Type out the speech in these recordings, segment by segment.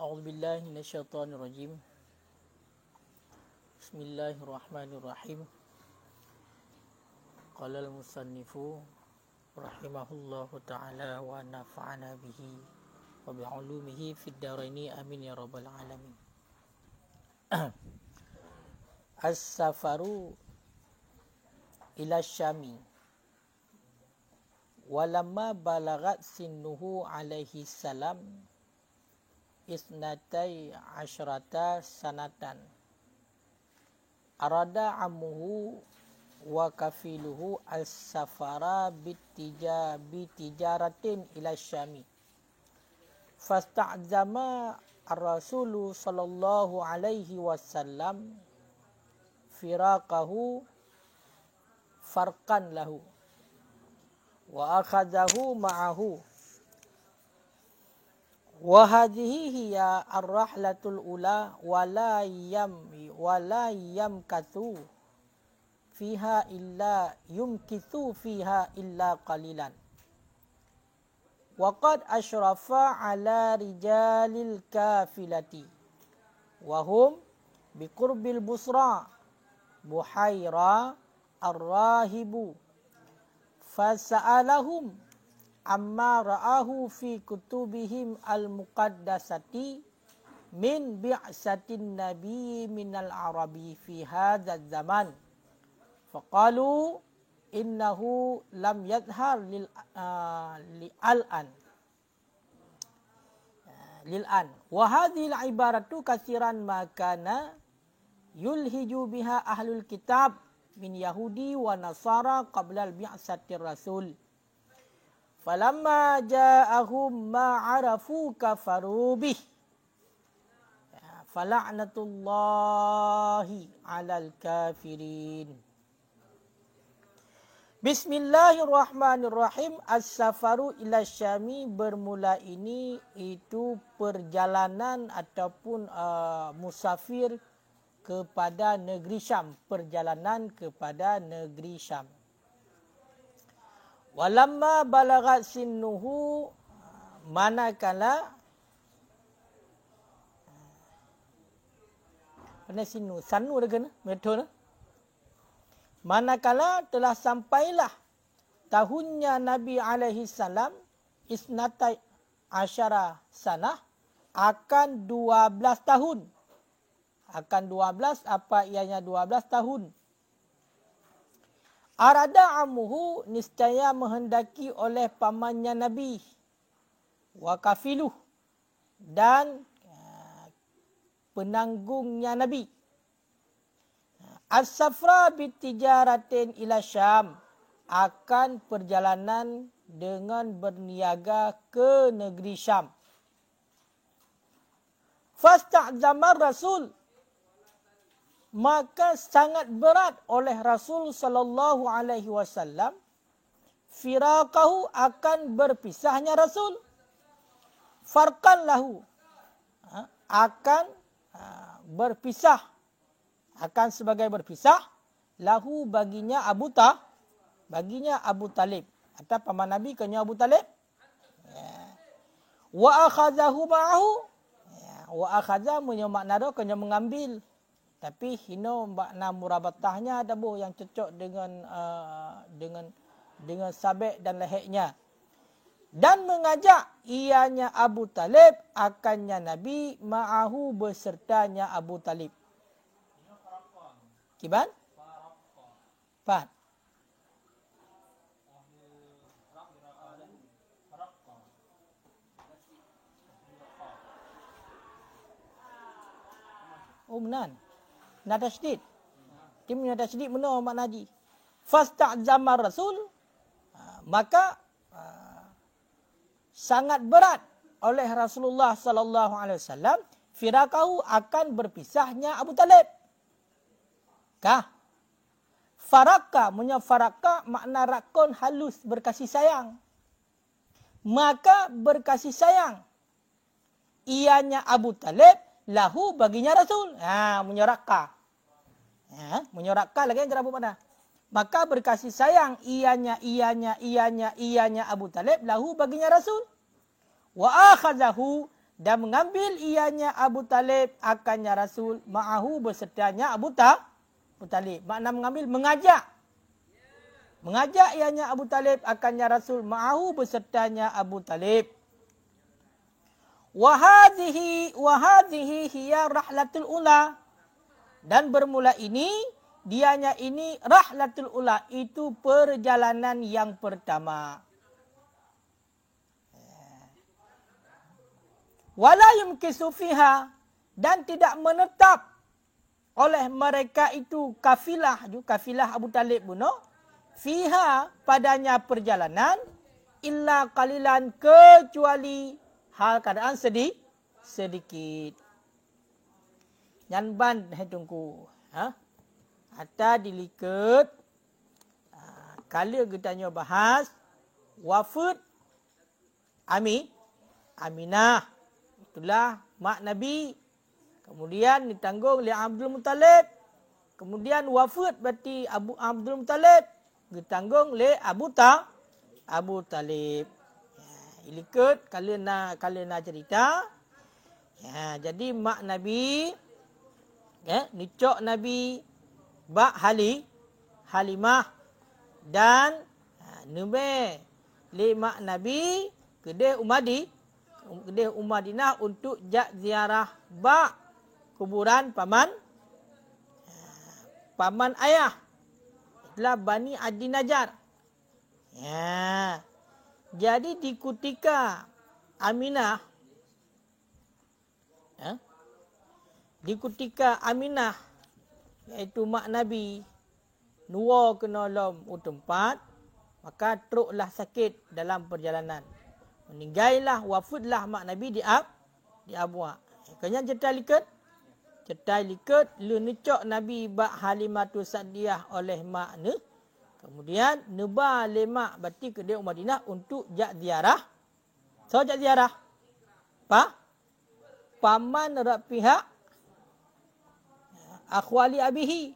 أعوذ بالله من الشيطان الرجيم. بسم الله الرحمن الرحيم. قال المصنف رحمه الله تعالى ونفعنا به وبعلومه في الدارين آمين يا رب العالمين. As-safaru ila syami walamma balagat sinnuhu alaihi salam isnatai asyrata sanatan arada ammuhu wa kafiluhu as-safara bitijaratin ila syami fasta'zama ar-rasulu sallallahu alaihi wasallam firaqahu farqan lahu wa akhadhahu ma'ahu wa hadhihi hiya ar-rahlatul ula wa la yamkathu fiha illa qalilan wa qad ashrafa ala rijalil kafilati wa hum biqurbil busra buhaira ar-rahibu fasa'alahum amma ra'ahu fi kutubihim al-muqaddasati min bi'satin nabi minal arabi fi hadzal zaman faqalu innahu lam yadhhar lil'an wa hadhihi al-ibaratu katsiran ma kana yulhiju biha ahlul kitab min Yahudi wa Nasara qabla al-bi'satir rasul. Falamma ja'ahum ma 'arafu kafaru bih. Fala'natullahi 'alal kafirin. Bismillahirrahmanirrahim. As-safaru ila syami, bermula ini itu perjalanan ataupun musafir kepada negeri Syam, perjalanan kepada negeri Syam. Walamma balagat sinnuhu, manakala mana sinnu sannu ada kena betul. Manakala telah sampailah tahunnya Nabi alaihi salam isnatai asyara sanah, akan 12 tahun. Akan 12, apa ianya 12 tahun. Arada amuhu, niscaya menghendaki oleh pamannya Nabi. Wa kafiluh, dan penanggungnya Nabi. As-safra bitijaratin ila Syam, akan perjalanan dengan berniaga ke negeri Syam. Fasta'zamar Rasul, maka sangat berat oleh Rasul sallallahu alaihi wasallam firaqahu, akan berpisahnya Rasul, farqan lahu, akan berpisah, akan sebagai berpisah lahu baginya Abu Talib atau paman Nabi kenya Abu Talib. Wa akhadhahu ma'ahu, wa akhadha punya makna dah kena mengambil, tapi hino makna murabatahnya ada boh yang cocok dengan sabek dan leheknya. Dan mengajak ianya Abu Talib akannya Nabi ma'ahu, besertanya Abu Talib. Kiban? Faham? Oh benar. Nada syedid. Tim nada syedid benar makna haji. Fasta'zama Rasul, maka sangat berat oleh Rasulullah sallallahu alaihi wasallam firaqahu, akan berpisahnya Abu Talib. Kah? Faraka, faraka makna rakon halus, berkasih sayang. Maka berkasih sayang ianya Abu Talib lahu baginya Rasul. Menyoraka. Menyoraka lagi yang kerabu mana? Maka berkasih sayang ianya Abu Talib lahu baginya Rasul. Wa akhadhahu, dan mengambil ianya Abu Talib akannya Rasul ma'ahu bersertanya Abu Talib. Makna mengambil, mengajak. Mengajak ianya Abu Talib akannya Rasul ma'ahu bersertanya Abu Talib. Wahadhihi hiya rahlatul ula. Dan bermula ini, dianya ini rahlatul ula. Itu perjalanan yang pertama. Wala yumkisu fiha, dan tidak menetap oleh mereka itu kafilah Abu Talib bunuh fiha padanya perjalanan illa qalilan, kecuali hal keadaan sedikit. Yan ban tungku. Ada diliket kala kita nyo bahas wafud Aminah. Itulah mak Nabi. Kemudian ditanggung oleh Abdul Muttalib. Kemudian wafat berarti Abdul Muttalib. Ditanggung oleh Abu Talib. Ilikut kalau nak cerita. Ya, jadi mak Nabi, nicok Nabi, bak Halimah dan nube le mak Nabi kedai Madinah untuk ziarah bak kuburan paman ayah. Itulah Bani Adi Najjar. Ya. Jadi di ketika Aminah, iaitu mak Nabi nuwa kena lom tempat, maka teruklah sakit dalam perjalanan. Meninggallah, wafatlah mak Nabi di Abwa. Kanya cerita liket lu necok Nabi bak Halimatus Sa'diyah oleh mak ne. Kemudian neba lemak berarti ke dia Madinah untuk ziarah. So ziarah. Paman rak pihak akhwali abihi.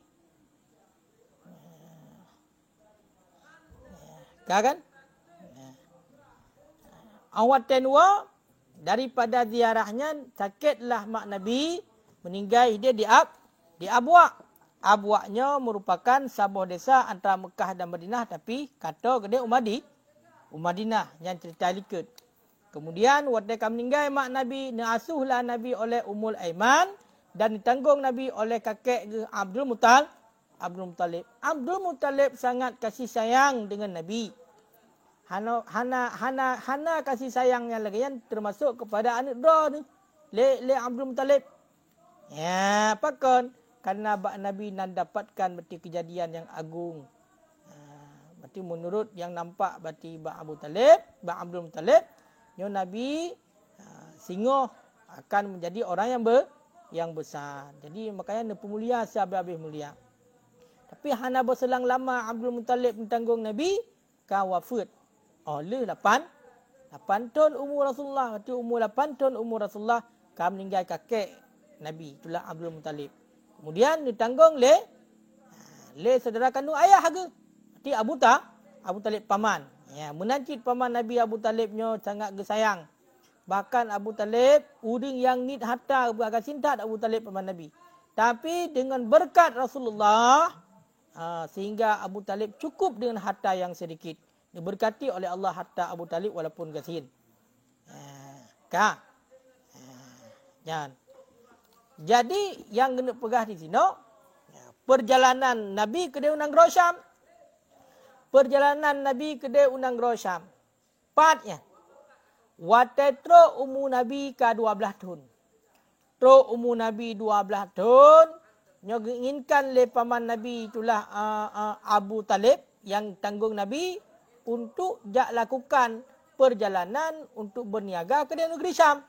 Kan? Awat tenwa daripada ziarahnya sakitlah mak Nabi, meninggal dia di Abwa. Abwa'nya merupakan sebuah desa antara Mekah dan Madinah, tapi kata ke dia Madinah yang cerita likut. Kemudian waktu meninggal mak Nabi, naasuhlah Nabi oleh Ummul Aiman dan ditanggung Nabi oleh kakek Abdul Muttalib. Abdul Muttalib sangat kasih sayang dengan Nabi. Hana kasih sayangnya lagi yang termasuk kepada anak dua ni. Le Abdul Muttalib. Ya, pakon karena bak Nabi nan dapatkan berarti kejadian yang agung. Berarti menurut yang nampak berarti bak Abdul Muttalib, nyo Nabi singoh akan menjadi orang yang besar. Jadi makanya pemulia sehabis-habis mulia. Tapi hana berselang lama Abdul Muttalib mentanggung Nabi ka wafat. Oleh 8 tahun umur Rasulullah. Berarti umur 8 tahun umur Rasulullah ka meninggal kakek Nabi. Itulah Abdul Muttalib. Kemudian ditanggung le saudara kandung ayah ke. Berarti Abu Talib paman. Ya, menancit paman Nabi Abu Talibnya sangat gesayang. Bahkan Abu Talib uding yang nit harta agak cinta Abu Talib paman Nabi. Tapi dengan berkat Rasulullah sehingga Abu Talib cukup dengan harta yang sedikit. Diberkati oleh Allah harta Abu Talib walaupun kecil. Jangan. Jadi yang kena pegah di sini perjalanan Nabi ke Unang Rosyam. Perjalanan Nabi ke Unang Rosyam. Partnya. Watetro umur Nabi ke 12 tahun. Tro umur Nabi 12 tahun. Yang inginkan oleh paman Nabi itulah Abu Talib yang tanggung Nabi untuk lakukan perjalanan untuk berniaga ke negeri Syam.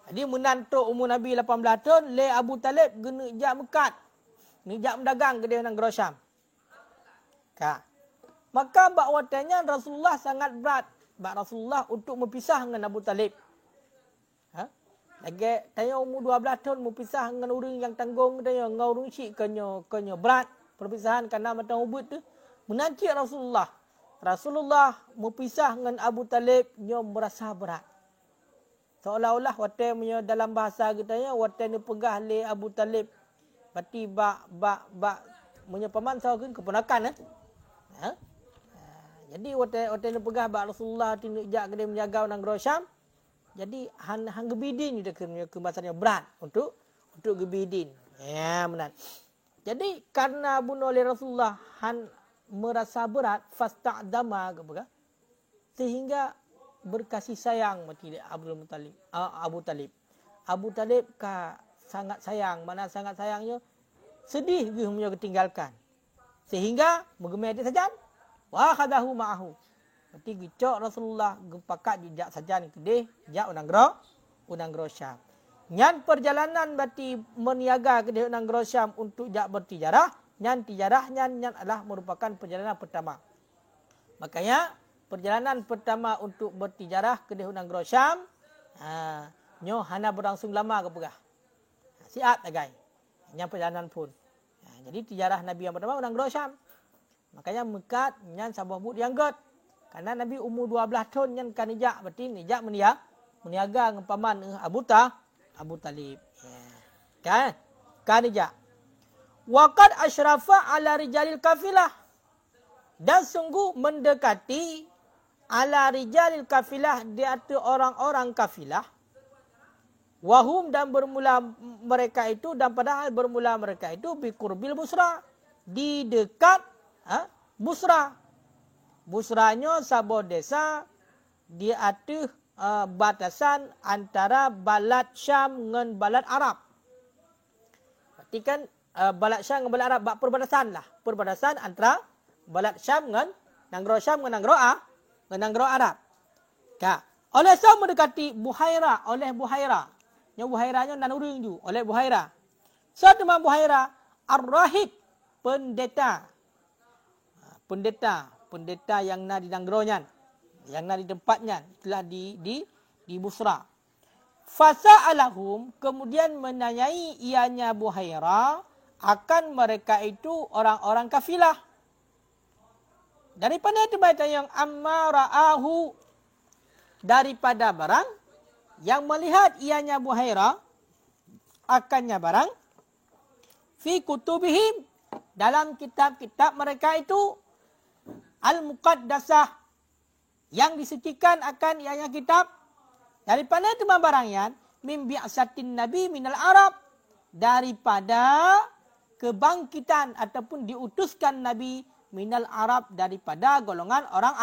Jadi menantu umur Nabi 18 tahun, le Abu Talib gena jak mekat. Ni jak mendagang ke negeri Syam. Maka bak watanya Rasulullah sangat berat. Bak Rasulullah untuk mempisah dengan Abu Talib. Lagi tanya umur 12 tahun mempisah dengan orang yang tanggung tanya ngau orang syik kenyo berat perpisahan kerana mata ubud tu menanti Rasulullah mempisah dengan Abu Talib nyo merasa berat. Seolah-olah wate punya dalam bahasa kita ya wate ni pegah le Abu Talib. Berarti punya paman sahaja keponakan ha? Jadi wate ni pegah bak Rasulullah tindak jak dia menjaga nang Syam. Jadi hang gebidin dia ke bahasanya berat untuk gebidin. Ya benar. Jadi karena bunuh oleh Rasulullah han merasa berat fasta'dama sehingga berkasih sayang mati Abu Talib. Abu Talib sangat sayang, mana sangat sayangnya sedih dia ketinggalkan. Sehingga mengemai dia saja. Wa khadahu ma'ahu. Berarti gicok Rasulullah gepakat dijak saja kedih jak unang gro Syam. Nyan perjalanan berarti meniaga kedih unang gro Syam untuk jak bertijarah, nyan tijarah nyan adalah merupakan perjalanan pertama. Makanya perjalanan pertama untuk bertijarah kedih unang gro Syam nyo hana berlangsung lama ke pegah. Siat agai. Nyan perjalanan pun. Jadi tijarah Nabi yang pertama unang gro Syam. Makanya mekat nyan sabah but dianggot. Karena Nabi umur 12 tahun nyan kan nijak berarti nijak meniaga dengan paman Abu Talib. Kan? Kan nijak. Waqad asyrafa ala rijalil kafilah. Dan sungguh mendekati ala rijalil kafilah di atas orang-orang kafilah. Wahum dan bermula mereka itu dan padahal bermula mereka itu biqurbil Busra. Di dekat Busra. Busranya sebuah desa di atas batasan antara Balad Syam dengan Balad Arab. Berarti kan Balad Syam dengan Balad Arab perbatasan lah. Perbatasan antara Balad Syam dengan Nanggro Syam dengan Nanggro Arab. Oleh sebab mendekati Buhaira, oleh Buhaira. Yang Buhairanya nan urang ju, oleh Buhaira. Sedema Buhaira Ar-Rahib, pendeta yang na di Nanggronyan, yang na di tempatnya, itulah di Busra. Fasa'alahum, kemudian menanyai ianya Buhaira akan mereka itu orang-orang kafilah. Daripada itu baca yang amma ra'ahu, daripada barang yang melihat ianya Buhaira akannya barang fi kutubihim, dalam kitab-kitab mereka itu al-muqaddasah, yang disucikan akan ianya kitab. Daripada itu barangnya min bi'satin nabi minal Arab, daripada kebangkitan ataupun diutuskan nabi minal Arab, daripada golongan orang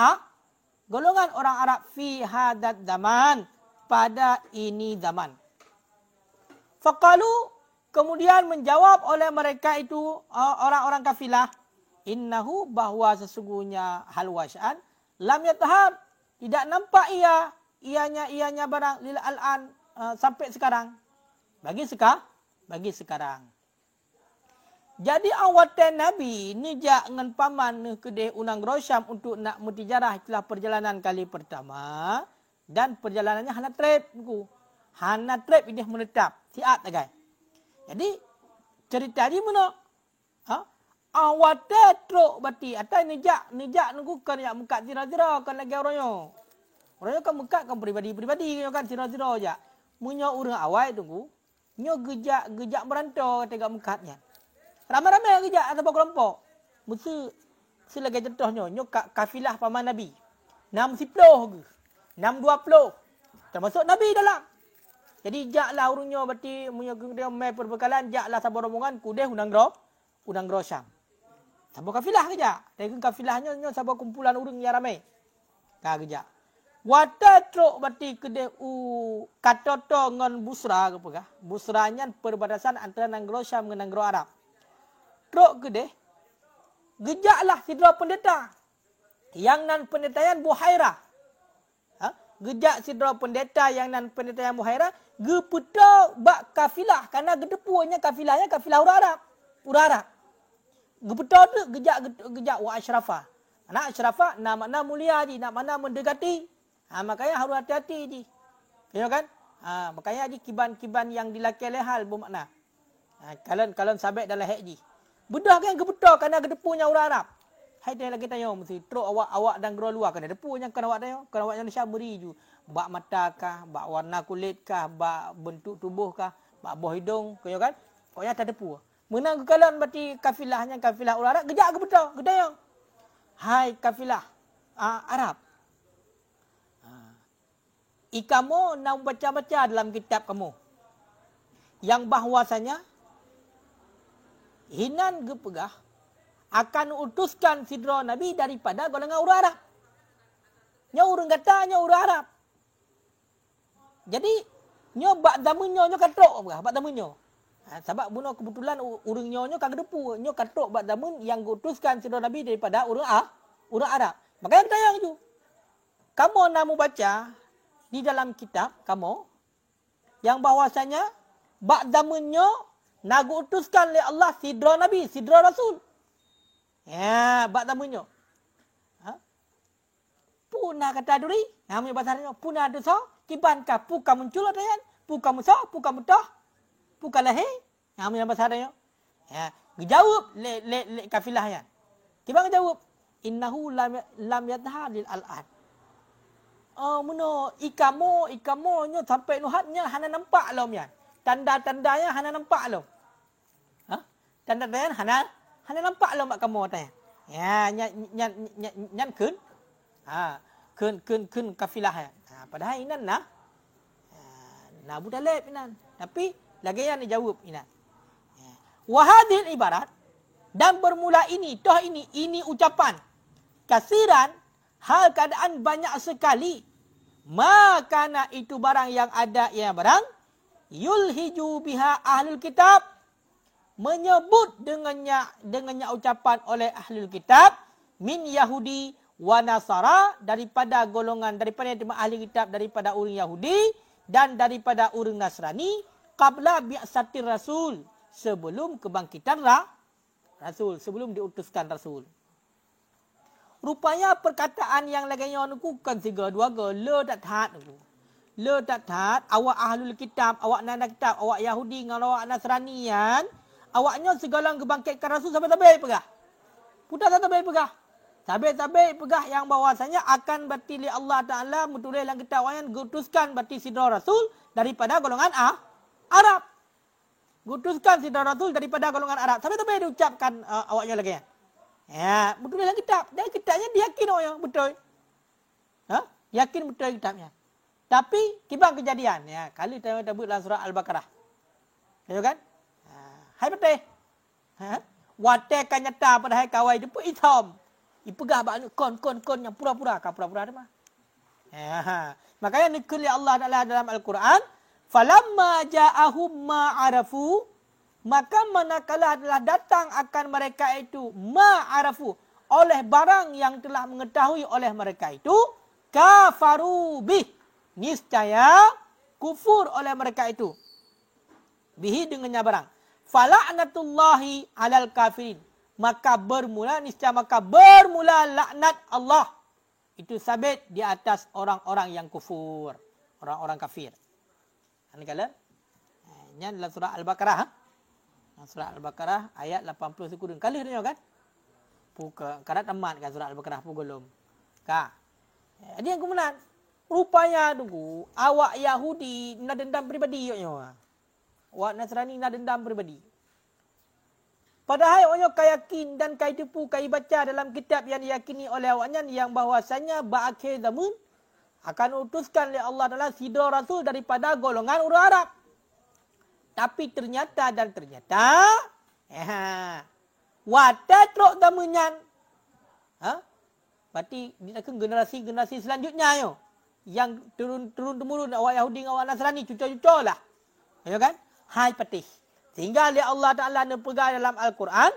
Arab fi hadat zaman, pada ini zaman. Faqalu, kemudian menjawab oleh mereka itu orang-orang kafilah, innahu, bahwa sesungguhnya hal wasya'an lam yatahab, tidak nampak ianya barang lil al'an sampai sekarang, bagi sekarang. Jadi awatan Nabi nijak dengan paman kedih unang Syam untuk nak mutijarah, itulah perjalanan kali pertama, dan perjalanannya hana trip ini menetap siat agai. Jadi cerita di mana awate truk bati atai nijak nunggu kan yak mekat zira-zira kan lagi orangnya kan mekat kan pribadi kan zira-zira aja munyo urang awai tunggu nyo gejak merantau tegak mekatnya ramai-ramai gejak atau kelompok mesti selagi contohnya nyo kafilah paman Nabi 60 ke 620 termasuk Nabi dalam. Jadi jaklah urungnya berarti munyo dia mai perbekalan jaklah sabar rombongan kudeh unang Syam. Sabar kafilah kerja. Dengan kafilahnya nyo sabar kumpulan urang yang ramai. Kerja. Wata truk berarti kedeh katoto ngon Busra ke pegah. Busranya perbatasan antara Nanggro Syam dengan Nanggro Arab. Truk kedeh gejaklah sidra pendeta. Yang nan pendetaian Buhaira. Gejak sidra pendeta yang nan pendeta yang Buhaira geputa bak kafilah karena gedepunya kafilahnya kafilah Arab. Geputa tu gejak wa asyrafa. Anak asyrafa nama mulia ji, nama mendekati. Makanya harus hati-hati ji. Ya kan? Makanya ji kiban-kiban yang dilakai lehal bermakna. Kalian sabit dalam hak ji. Bedah kan geputa karena gedepunya orang Arab. Hai dia lagi tanya mesti truk awak dan gero luar kan depu yang kan awak tanya kan awak yang Syam beri ju bak mata kah, bak warna kulit kah, bak bentuk tubuh kah, bak buah hidung, kau kan? Pokoknya tak depu. Menang kekalan berarti kafilahnya kafilah orang Arab, gejak ke betul, gedayang. Hai kafilah Arab. Ikamu nak baca-baca dalam kitab kamu. Yang bahwasanya hinan gepegah akan utuskan sidra Nabi daripada golongan orang Arab. Nya urang kata nya orang Arab. Jadi nyo bak zamannya nyo katrok apa? Bak zamannya. Sebab bunuh kebetulan urang nyo kagak depu, nyo katrok bak zaman yang utuskan sidra Nabi daripada orang Arab. Makanya kita yang itu. Kamu nak baca di dalam kitab kamu yang bahwasanya bak zamannya nak utuskan oleh Allah sidra Nabi, sidra Rasul. Ya, bak zamannya. Puna kata duri, namanya bahasa Arabnya puna dosa, kibankah puka muncul atayan, puka musa, puka mutah, puka lahir, namanya bahasa Arabnya. Ya, dijawab le kafilahnya. Kibang jawab, innahu lam yadhharil al-an. Oh, muno ikamu nyo sampai nuhatnya hana nampak lom yan. Tanda-tandanya hana nampak lom. Tanda-tandanya hana nampak lom mak kamu tanya. Ya, nyan kun. Kun kafilah ya. Padahal inan nah. Budalep inan. Tapi lagi yang dijawab inan. Wa hadhil ibarat dan bermula ini, toh ini ucapan. Kasiran hal keadaan banyak sekali. Makana itu barang yang ada ya barang yulhiju biha ahlul kitab, menyebut dengannya ucapan oleh ahlul kitab min Yahudi wa Nasara, daripada golongan daripada ahli kitab, daripada orang Yahudi dan daripada orang Nasrani, qabla bi'satir rasul, sebelum kebangkitan rasul, sebelum diutuskan rasul. Rupanya perkataan yang laganya nuku kan tiga dua go le tak that nuku. Le tak that awak ahlul kitab, awak nana kitab, awak Yahudi dengan awak Nasranian, awaknya segala kebangkitkan rasul sampai pegah. Putar sampai pegah. Sampai pegah yang bahwasanya akan berarti Allah Taala menulis dalam kitab awaknya gutuskan berarti sidra rasul daripada golongan Arab. Gutuskan sidra rasul daripada golongan Arab. Sampai diucapkan awaknya lagi. Ya, betul dalam kitab. Dan kitabnya diyakin orang betul. Yakin betul kitabnya. Tapi kibang kejadian ya, kali kita sebut dalam surah Al-Baqarah. Tahu kan? Hai betul. Wate kan nyata pada hai kawai itu pun hitam. Ipegah bak kon yang pura-pura ada mah. Ya. Makanya nikul Allah Taala dalam Al-Quran, falamma ja'ahum ma arafu, maka manakala adalah datang akan mereka itu ma'arafu, oleh barang yang telah mengetahui oleh mereka itu, kafaru bih, niscaya kufur oleh mereka itu. Bihi dengannya barang. Fala'natullahi alal kafirin, maka bermula laknat Allah. Itu sabit di atas orang-orang yang kufur, orang-orang kafir. Ini kalian. Ini adalah surah Al-Baqarah. Surah Al-Baqarah ayat 80 sekudun. Kali dia kan? Puka karat tamat kan surah Al-Baqarah pugolom. Ka. Jadi yang kemudian rupanya tunggu awak Yahudi nak dendam pribadi yo. Awak Nasrani nak dendam pribadi. Padahal awaknya yakin dan kai tipu kai baca dalam kitab yang diyakini oleh awaknya yang bahwasanya ba'akhir zaman akan utuskan oleh Allah Taala sidra rasul daripada golongan orang Arab. Tapi ternyata watatrok zamannya. Berarti generasi selanjutnya yo yang turun-temurun awak Yahudi dengan awak Nasrani cucu-cucu lah. Ya kan? Hai patih. Sehingga oleh Allah Taala nepegang dalam Al-Quran,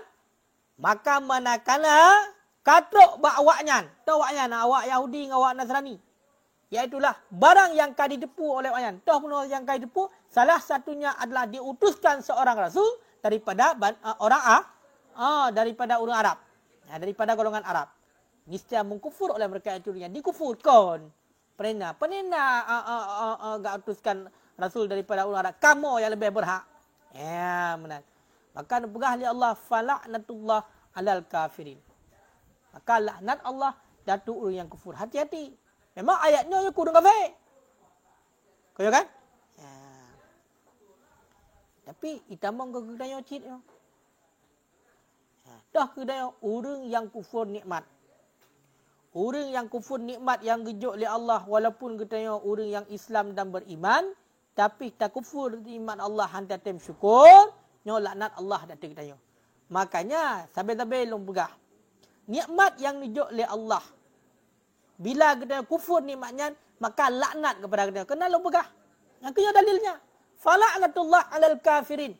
maka manakala katrok bak awaknya, awak Yahudi dengan awak Nasrani, iaitulah barang yang kau ditipu oleh awaknya. Toh menurut yang kau ditipu, salah satunya adalah diutuskan seorang rasul daripada daripada orang Arab. Ya, daripada golongan Arab. Niscaya mengkufur oleh mereka itu yang dikufurkan. Pernah gak utuskan rasul daripada orang Arab. Kamu yang lebih berhak. Ya, benar. Maka pegah oleh Allah fala'natullah alal kafirin. Maka laknat Allah datu orang yang kufur. Hati-hati. Memang ayatnya kurang kafir. Kaya kan? Ya. Tapi itamang ke kedaya cit yo. Dah kedaya orang yang kufur nikmat. Orang yang kufur nikmat yang gejuk oleh Allah walaupun kedaya orang yang Islam dan beriman tapi tak kufur nikmat Allah hantar tem syukur, nyo laknat Allah datang kedaya. Makanya sabai-sabai long pegah. Nikmat yang dijuk oleh Allah. Bila kedaya kufur nikmatnya maka laknat kepada kedaya. Kena long pegah. Yang kena dalilnya. Fala'natullah 'alal kafirin.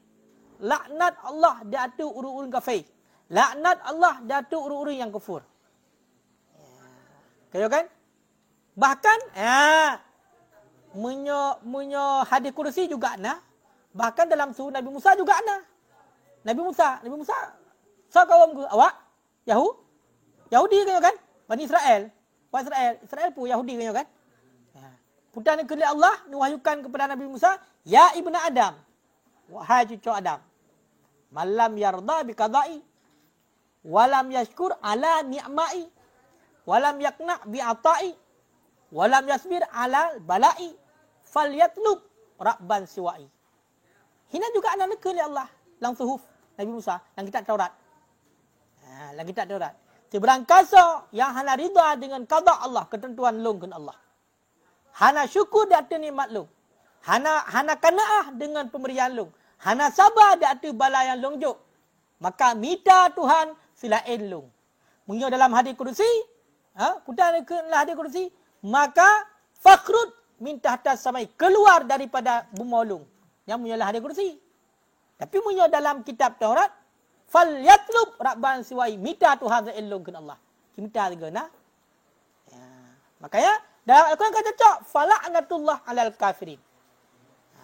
Laknat Allah di atas orang-orang kafir. Laknat Allah di atas orang-orang yang kufur. Kaya kan? Bahkan munyo hadis kursi juga ada. Bahkan dalam surah Nabi Musa juga ada. Nabi Musa, sa kaum ke awak Yahudi kaya kan? Bani Israel. Israel pun Yahudi kaya kan? Putan ke Allah diwahyukan kepada Nabi Musa, ya ibnu Adam. Wahai cucu Adam. Malam yarda bi qada'i walam yashkur ala ni'ma'i walam yakna bi ata'i walam yasbir ala bala'i falyatlub rabban siwa'i. Hina juga anak ke Allah lang suhuf Nabi Musa lang kitab Taurat. Lang kitab Taurat. Seberang kasa yang hana rida dengan qada Allah, ketentuan lungkun Allah. Hana syukur di atas nikmat lu. Hana kanaah dengan pemberian lu. Hana sabar di atas bala yang longjuk. Maka minta Tuhan silain lu. Mengingat dalam hadis kursi, putar ke hadis kursi, maka fakhrud minta atas samai keluar daripada bumolung. Yang menyalah hadis kursi. Tapi mengingat dalam kitab Taurat, fal yatlub rabban siwai, minta Tuhan silain lu ke Allah. Minta juga nah. Makanya dalam Al-Quran kata cak fala'natullah 'alal kafirin.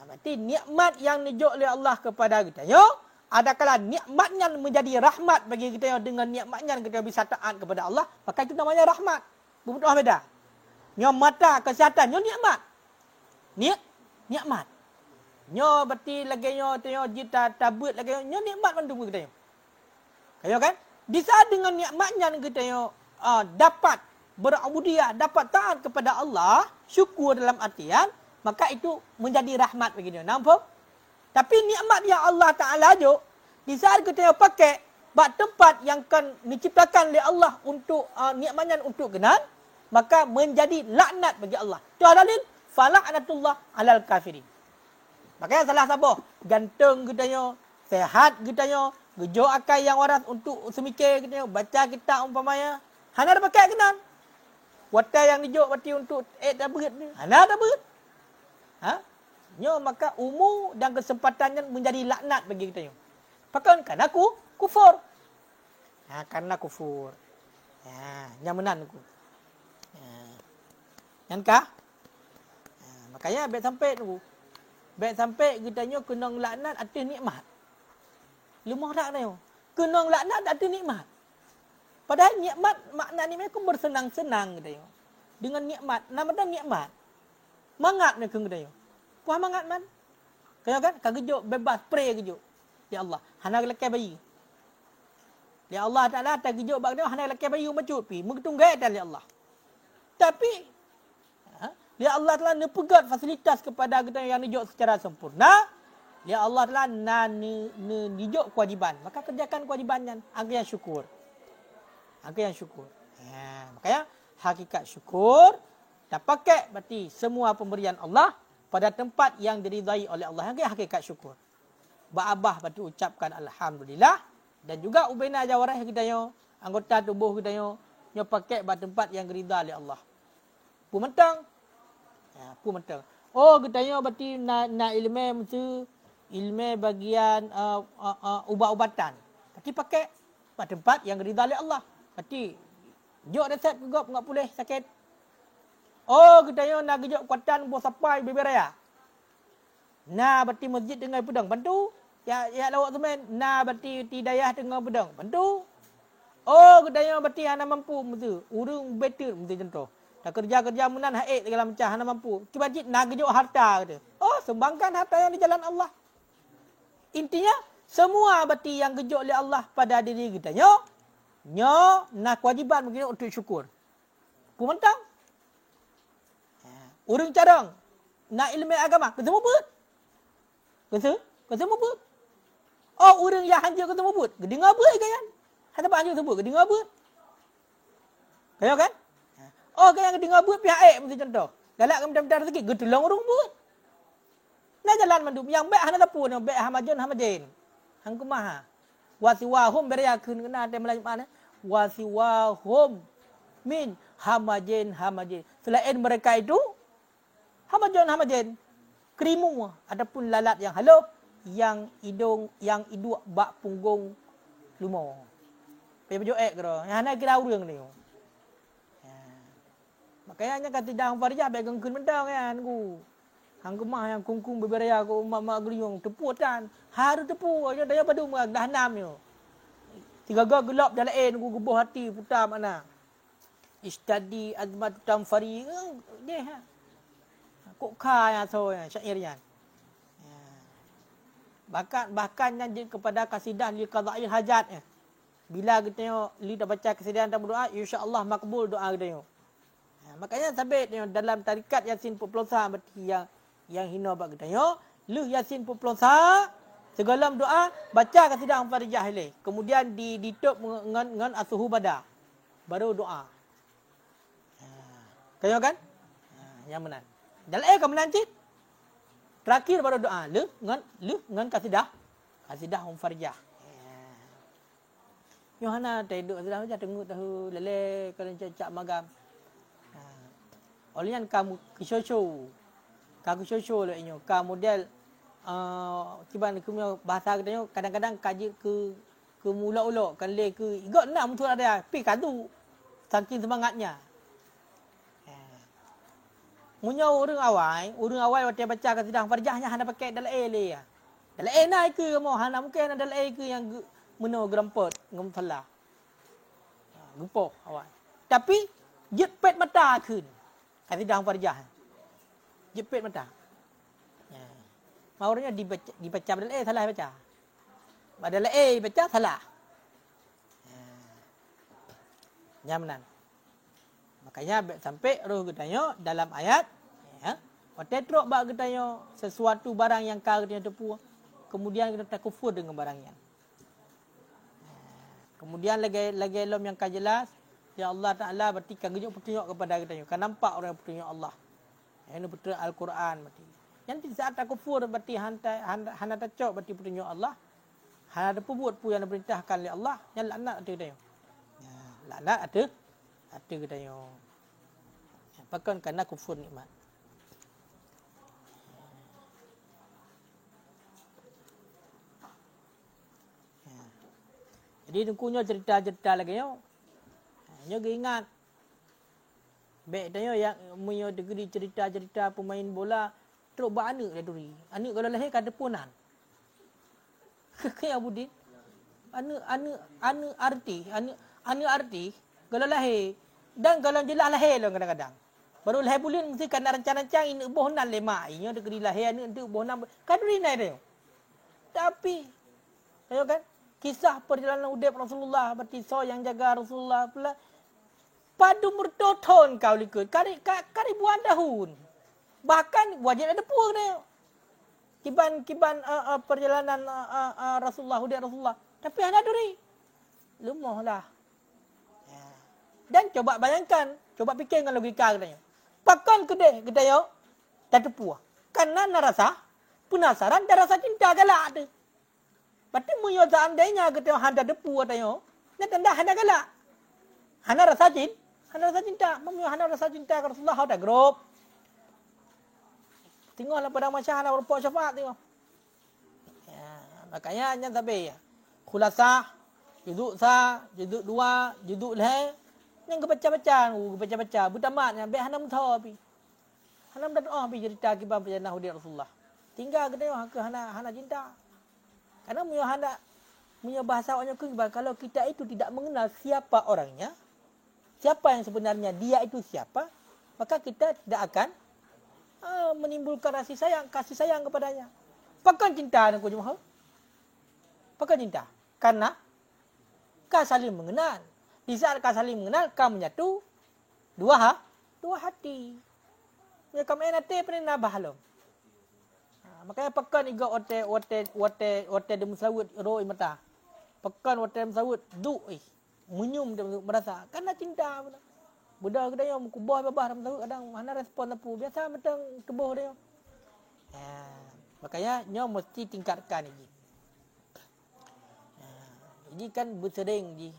Berarti nikmat yang dijuk oleh Allah kepada kita yo, adakala nikmatnya menjadi rahmat bagi kita yo, dengan nikmatnya kita bisa taat kepada Allah, maka itu namanya rahmat. Betul beda. Nyo mata kesihatan nyo nikmat. Nikmat. Nyo berarti lagi nyo tyo jita tabut lagi nyo nikmat pandu kita yo. Kayo kan? Di saat dengan nikmatnya kita yo dapat berubudiyah, dapat taat kepada Allah, syukur dalam artian, maka itu menjadi rahmat bagi dia. Nampak? Tapi nikmat yang Allah Ta'ala ajuk, di saat kita pakai bak tempat yang kan diciptakan oleh Allah untuk nikmatnya untuk kenal, maka menjadi laknat bagi Allah. Itu dalil fala'natullah 'alal kafirin. Makanya salah siapa? Gantung kita sehat kita gejo akal yang waras untuk semikir kita baca kitab umpamanya. Hana ada pakai kenal. Watai yang dijuk berarti untuk tabut ni. Hana tabut. Nyo maka umur dan kesempatannya menjadi laknat bagi kita. Pakai kan aku kufur. Karena kufur. Nyamanan aku. Yankah? Makanya baik sampai tu. Baik sampai kita nyo kena laknat atas nikmat. Lemah tak dia. Kena laknat atas nikmat. Padahal nikmat, makna nikmat aku bersenang-senang kita yo. Dengan nikmat, nama dia nikmat. Mangat ni kita yo. Puas mangat man. Kaya kan? Kagejuk bebas pray kejuk. Ya Allah, hana lekai bayi. Ya Allah Taala tak kejuk bak dia hana lekai bayi macut pi, mengetunggai dan ya Allah. Tapi ya Allah Taala nepegat fasilitas kepada kita yang dijuk secara sempurna. Ya Allah Taala dijuk kewajiban. Maka kerjakan kewajibannya, angka yang syukur. Angka yang syukur. Makanya hakikat syukur dah pakai berarti semua pemberian Allah pada tempat yang diridai oleh Allah. Yang hakikat syukur. Ba'abah berarti ucapkan alhamdulillah dan juga ubaina jawarah kita yo, anggota tubuh kita yo pakai pada tempat yang diridai oleh Allah. Pu mentang. Pu mentang. Oh kita yo berarti na ilmu mesti ilmu bagian ubat-ubatan. Tapi pakai pada tempat yang diridai oleh Allah. Berarti jok resep kegop enggak boleh sakit. Oh, kita yo nak jok kuatan buat sampai beberaya. Nah, berarti masjid dengan pedang bantu. Ya lawak semen. Nah, berarti tidayah dengan pedang bantu. Oh, kita yo berarti hana mampu mesti urung betul mesti contoh. Tak kerja-kerja menan haid segala macam hana mampu. Ki masjid nak jok harta kata. Oh, sumbangkan harta yang di jalan Allah. Intinya semua berarti yang gejok oleh Allah pada diri kita yo. Nyo nak kewajiban mungkin untuk syukur. Pumentang. Urung carang. nak ilmu agama, kata mubut. Kata mubut. Oh, orang yang hanja kata mubut. Dengar apa kan? Hanya apa hanja sebut, dengar apa? Kaya kan? Oh, kan yang dengar apa pihak A mesti contoh. Galak ke minta rezeki, getulong orang buat. Nah jalan mandu yang baik hana tapu no baik hamadin. Hang kumaha. Wasiwahum beriakun kena ada Melayu mana? Wasiwahum min hamadin. Selain mereka itu hamadin. Kerimu adapun lalat yang halus, yang hidung bak punggung lumo. Pe bejo kero. Yang hana kira urang ni. Makanya kata dah farjah baik gengkun mentang kan ku. Hang gemah yang kungkung beberaya ku mak geliung teputan. Haru tepu aja daya padu dah enam yo. Tiga gelap dalam ku gebuh hati putar mana. Istadi azmat tamfari dia ha. Kok kaya so ya syairian. Bahkan yang kepada kasidah li qada'il hajat ya. Bila kita tengok li dah baca kasidah dan berdoa insya-Allah makbul doa kita tengok. Makanya sabit dalam tarikat Yasin Puplosa berarti yang hina bab kita. Lu Yasin Puplosa segala doa baca kasidah farijah ile. Kemudian ditutup dengan asuhu bada. Baru doa. Kaya kan? Yang benar. Dalam kamu nanti terakhir baru doa. Lu dengan kasidah farijah. Yohana teduk sudah macam tengok tahu lele kalau cak magam. Oleh yang kamu kisosho lah inyo. Kemudian kiban kumyo bahasa katanya kadang-kadang kaji ke mula-ula kan le ke igot nak mutu ada pi kadu saking semangatnya. Munyo orang awal waktu baca kasidah farjahnya hana pakai dalam le ya. Dalam naik ke mo hana mungkin dalam ke yang meno grempot ngum salah. Gempok awal. Tapi jepet mata kun. Kasidah farjah. Jepit mata. Maurnya dibaca badal salah baca. Badal baca salah. Nyamanan. Makanya sampai roh getanya dalam ayat waktu teruk bak getanya sesuatu barang yang kau dia tepu kemudian kita tak kufur dengan barangnya. Kemudian lagi lom yang ka jelas ya Allah Ta'ala berarti kan petunjuk kepada kita. Kan nampak orang petunjuk Allah. Ini betul Al-Quran berarti. Yang saat tak kufur berarti hana tacok berarti petunjuk Allah. Hana ada buat pu yang diperintahkan oleh Allah. Yang laknat ada kita. Laknat ada kita. Bahkan kerana kufur nikmat. Jadi tunggunya cerita-cerita lagi yo. Nyo ingat. Baik tanya yang punya degree cerita-cerita pemain bola teruk buat anak dia duri. Anak kalau lahir kada punan. Kaya Abudin. Anak arti kalau lahir dan kalau jelas lahir lah kadang-kadang. Baru lahir bulan mesti kena rancang-rancang ini bohnan lemak. Ini degree lahir anak tu bohnan. Kadri naik dia. Tapi ayo kan kisah perjalanan udip Rasulullah berarti so yang jaga Rasulullah pula padu mertoton kau likut kari buan tahun bahkan wajib ada puang dia kiban perjalanan Rasulullah udip Rasulullah tapi ada duri lemahlah dan coba bayangkan coba fikir dengan logika katanya pakan kedai yo tak tepu karena narasa penasaran dan rasa cinta galak ada. Berarti muyo seandainya kita handa depu atayo, ni tanda handa galak. Hana rasa cinta, muyo hana rasa cinta ke Rasulullah ada grup. Tengoklah pada masyarakat berpok syafaat tengok. Ya, makanya hanya sampai ya. Khulasah, juduk 2, juduk leh. Yang baca-baca, butamatnya baik hana muthaw api. Hana berdoa api cerita kibar perjalanan hudi Rasulullah. Tinggal kita ke hana cinta. Karena punya bahasa orangnya kalau kita itu tidak mengenal siapa orangnya, siapa yang sebenarnya dia itu siapa, maka kita tidak akan menimbulkan kasih sayang kepadanya. Pakai cinta dan kujumah. Pakai cinta. Karena kau saling mengenal. Di saat kau saling mengenal, kau menyatu dua hati. Ya kami nanti pernah bahalom. Makanya pekan iga ote de musawut ro imata. Pekan ote musawut du munyum de merasa karena cinta. Budak kita yang kubah babah musawut kadang mana respon apa biasa metang kebuh dia. Makanya nyo mesti tingkatkan ini. Jadi kan bersering di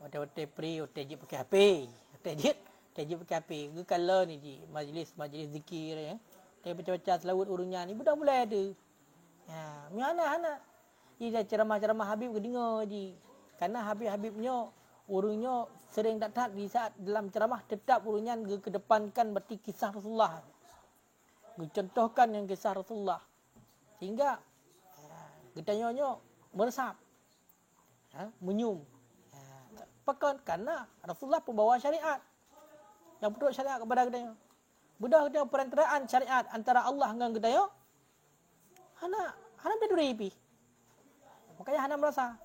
ote pri ote je pakai HP. Ote je pakai HP. Gu kalau ni ji majlis zikir ya. Dia baca-baca selawat urungnya ni budak mulai ada. Mana. Dia ceramah-ceramah Habib ke dengar je. Karena Habibnya urungnya sering tak di saat dalam ceramah tetap urungnya kedepankan berarti kisah Rasulullah. Contohkan yang kisah Rasulullah. Sehingga getanya meresap. Menyum. Pekan karena Rasulullah pembawa syariat. Yang perlu syariat kepada getanya. Budak dia perantaraan syariat antara Allah dengan getanya. Hana berduri pi. Makanya hana merasa.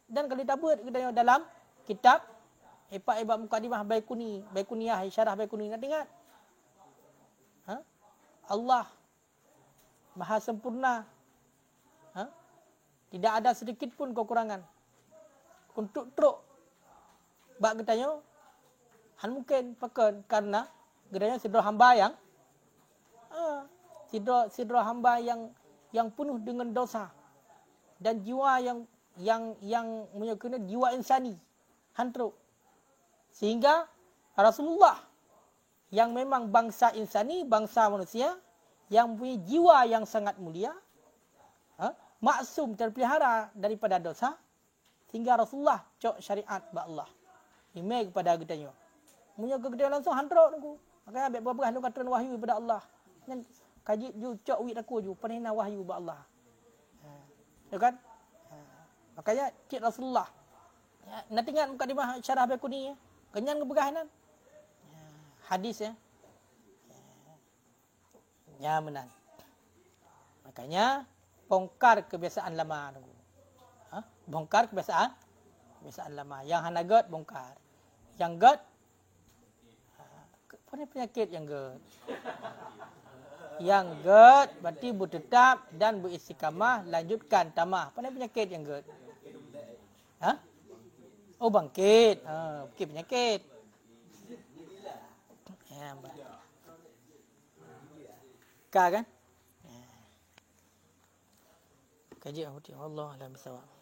Dan kalau ditabut getanya dalam kitab Ibad Mukadimah Baikuniyah syarah Baikuniyah nak ingat. Allah Maha sempurna. Tidak ada sedikit pun kekurangan. Untuk teruk bak getanya han mungkin pekan karena gedanya sidra hamba yang sidra hamba yang penuh dengan dosa dan jiwa yang menyokong jiwa insani hantruk sehingga Rasulullah yang memang bangsa insani, bangsa manusia yang punya jiwa yang sangat mulia, maksum terpelihara daripada dosa sehingga Rasulullah cok syariat ba Allah imej kepada gedanya menyokong gedanya langsung hantruk nunggu. Makanya ambil berapa lu kata wahyu daripada Allah. Nan kaji ju cok wit aku ju pernah wahyu ba Allah. Ya kan? Makanya cik Rasulullah. Nanti ingat mukadimah syarah Baiquni ya. Kenyan kebegahanan. Hadis ya. Ya menan. Makanya bongkar kebiasaan lama nunggu. Bongkar kebiasaan lama. Yang hanagat bongkar. Yang gat apa ni penyakit yang GERD? Yang GERD berarti bertetap dan beristiqamah, lanjutkan tamah. Apa ni penyakit yang GERD? Oh bangkit. Bangkit penyakit. Ya, kan? Kaji Allah alam bisawab.